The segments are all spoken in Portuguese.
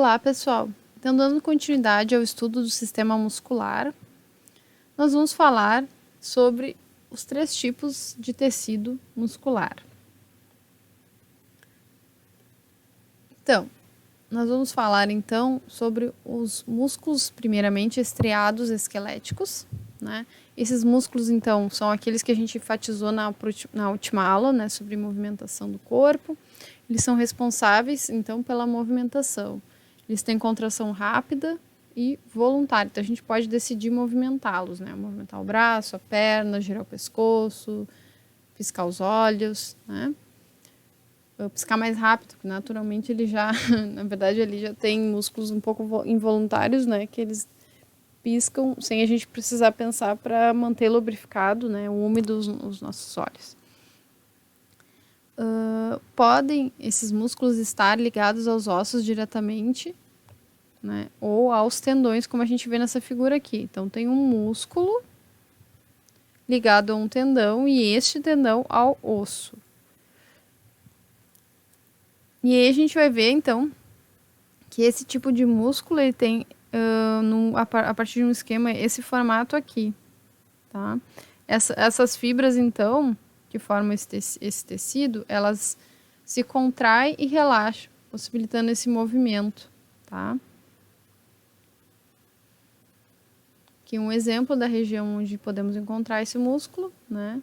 Olá, pessoal! Então, dando continuidade ao estudo do sistema muscular, nós vamos falar sobre os 3 tipos de tecido muscular. Então, nós vamos falar então sobre os músculos primeiramente estriados esqueléticos, né? Esses músculos então são aqueles que a gente enfatizou na última aula, né, sobre movimentação do corpo. Eles são responsáveis então pela movimentação. Eles têm contração rápida e voluntária, então a gente pode decidir movimentá-los, né? Movimentar o braço, a perna, girar o pescoço, piscar os olhos, né? Piscar mais rápido, porque naturalmente ele já, na verdade, ele já tem músculos um pouco involuntários, né? Que eles piscam sem a gente precisar pensar para manter lubrificado, né? Úmido os nossos olhos. Podem esses músculos estar ligados aos ossos diretamente, né? Ou aos tendões, como a gente vê nessa figura aqui. Então, tem um músculo ligado a um tendão e este tendão ao osso. E aí a gente vai ver, então, que esse tipo de músculo ele tem, a partir de um esquema, esse formato aqui. Tá? Essas fibras, então, que formam esse tecido, elas se contraem e relaxam, possibilitando esse movimento. Tá? Aqui um exemplo da região onde podemos encontrar esse músculo, né?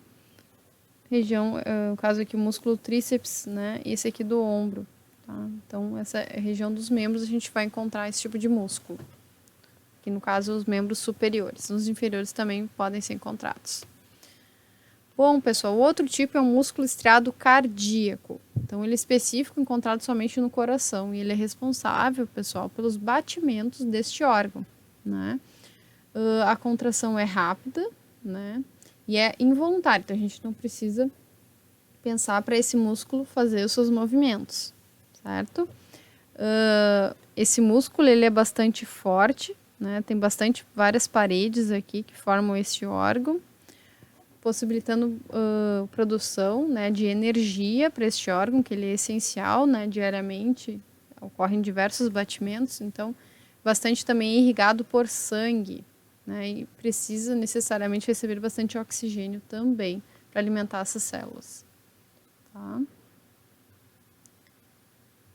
Região, no caso aqui o músculo tríceps, né? E esse aqui do ombro, tá? Então essa região dos membros a gente vai encontrar esse tipo de músculo. Aqui no caso os membros superiores, os inferiores também podem ser encontrados. Bom, pessoal, o outro tipo é um músculo estriado cardíaco. Então ele é específico, encontrado somente no coração e ele é responsável, pessoal, pelos batimentos deste órgão, né? A contração é rápida, né? E é involuntário, então a gente não precisa pensar para esse músculo fazer os seus movimentos, certo? Esse músculo ele é bastante forte, né? Tem várias paredes aqui que formam esse órgão, possibilitando produção, né, de energia para este órgão, que ele é essencial, né? Diariamente ocorrem diversos batimentos, então bastante também irrigado por sangue. Né, e precisa necessariamente receber bastante oxigênio também para alimentar essas células. Tá?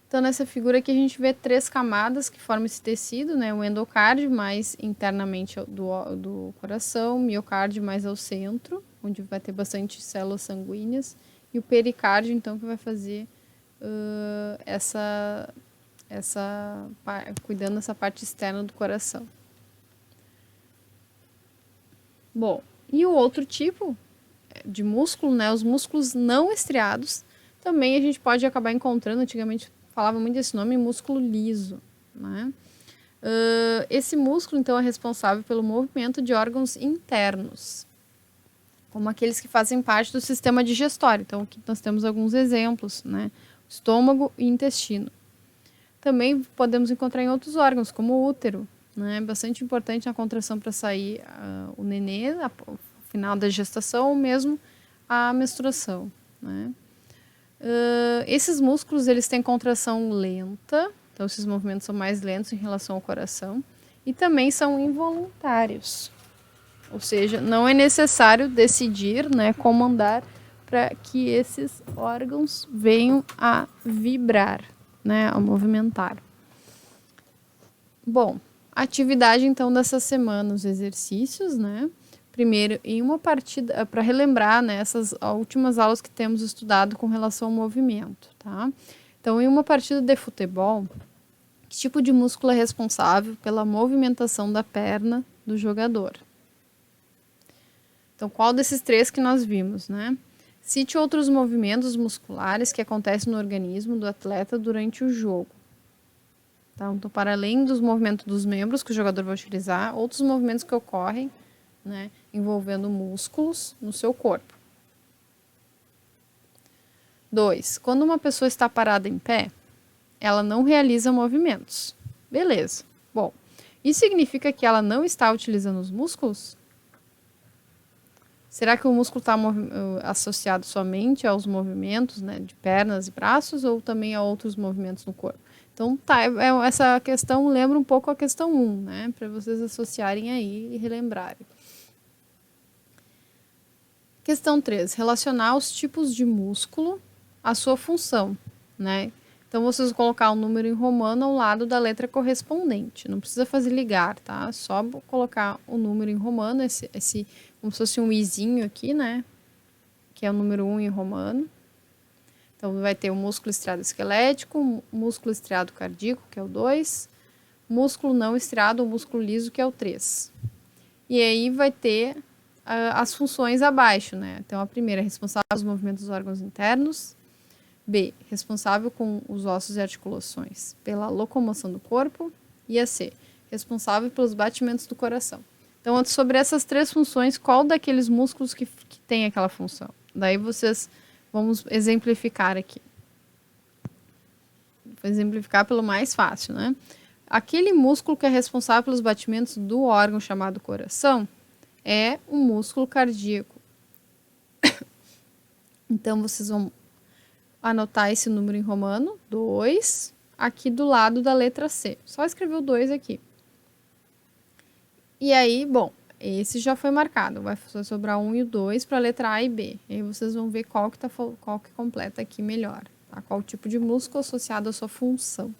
Então, nessa figura aqui a gente vê 3 camadas que formam esse tecido, né? O endocárdio mais internamente do coração, o miocárdio mais ao centro, onde vai ter bastante células sanguíneas, e o pericárdio, então, que vai fazer cuidando dessa parte externa do coração. Bom, e o outro tipo de músculo, né, os músculos não estriados, também a gente pode acabar encontrando, antigamente falava muito desse nome, músculo liso, né? Esse músculo, então, é responsável pelo movimento de órgãos internos, como aqueles que fazem parte do sistema digestório. Então, aqui nós temos alguns exemplos, né? Estômago e intestino. Também podemos encontrar em outros órgãos, como o útero, né? Bastante importante na contração para sair o nenê, o final da gestação, ou mesmo a menstruação, né? Esses músculos eles têm contração lenta, então esses movimentos são mais lentos em relação ao coração, e também são involuntários, ou seja, não é necessário decidir, né, comandar para que esses órgãos venham a vibrar, né, a movimentar. Bom, atividade então dessa semana, os exercícios, né? Primeiro, em uma partida, para relembrar, né, essas últimas aulas que temos estudado com relação ao movimento, tá? Então, em uma partida de futebol, que tipo de músculo é responsável pela movimentação da perna do jogador? Então, qual desses 3 que nós vimos, né? Cite outros movimentos musculares que acontecem no organismo do atleta durante o jogo. Então, para além dos movimentos dos membros que o jogador vai utilizar, outros movimentos que ocorrem, né, envolvendo músculos no seu corpo. 2. Quando uma pessoa está parada em pé, ela não realiza movimentos. Beleza. Bom, isso significa que ela não está utilizando os músculos? Será que o músculo está associado somente aos movimentos, né, de pernas e braços ou também a outros movimentos no corpo? Então, tá, essa questão lembra um pouco a questão 1, né, para vocês associarem aí e relembrarem. Questão 3, relacionar os tipos de músculo à sua função, né? Então, vocês vão colocar um número em romano ao lado da letra correspondente. Não precisa fazer ligar, tá? Só colocar o número em romano, como se fosse um izinho aqui, né? Que é o número 1 em romano. Então, vai ter o músculo estriado esquelético, músculo estriado cardíaco, que é o 2, músculo não estriado ou músculo liso, que é o 3. E aí vai ter as funções abaixo, né? Então, a primeira é responsável pelos movimentos dos órgãos internos. B, responsável com os ossos e articulações pela locomoção do corpo. E a C, responsável pelos batimentos do coração. Então, sobre essas 3 funções, qual daqueles músculos que tem aquela função? Daí vamos exemplificar aqui. Vou exemplificar pelo mais fácil, né? Aquele músculo que é responsável pelos batimentos do órgão chamado coração é um músculo cardíaco. Então, vocês vão anotar esse número em romano, 2, aqui do lado da letra C. Só escrever o 2 aqui. E aí, bom, esse já foi marcado. Vai sobrar 1 e o 2 para a letra A e B. E aí vocês vão ver qual que completa aqui melhor. Tá? Qual tipo de músculo associado à sua função.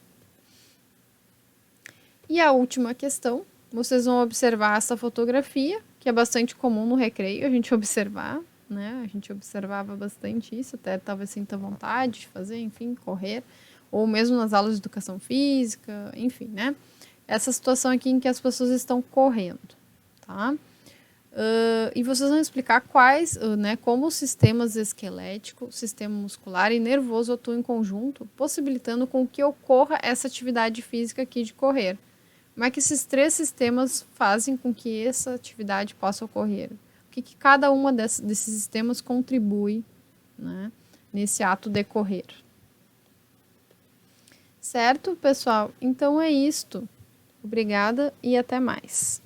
E a última questão, vocês vão observar essa fotografia, que é bastante comum no recreio a gente observar, né? A gente observava bastante isso, até talvez sinta vontade de fazer, enfim, correr, ou mesmo nas aulas de educação física, enfim, né? Essa situação aqui em que as pessoas estão correndo, tá? E vocês vão explicar como os sistemas esquelético, sistema muscular e nervoso atuam em conjunto, possibilitando com que ocorra essa atividade física aqui de correr. Como é que esses 3 sistemas fazem com que essa atividade possa ocorrer? O que cada uma desses sistemas contribui, né, nesse ato de correr? Certo, pessoal? Então é isto. Obrigada e até mais.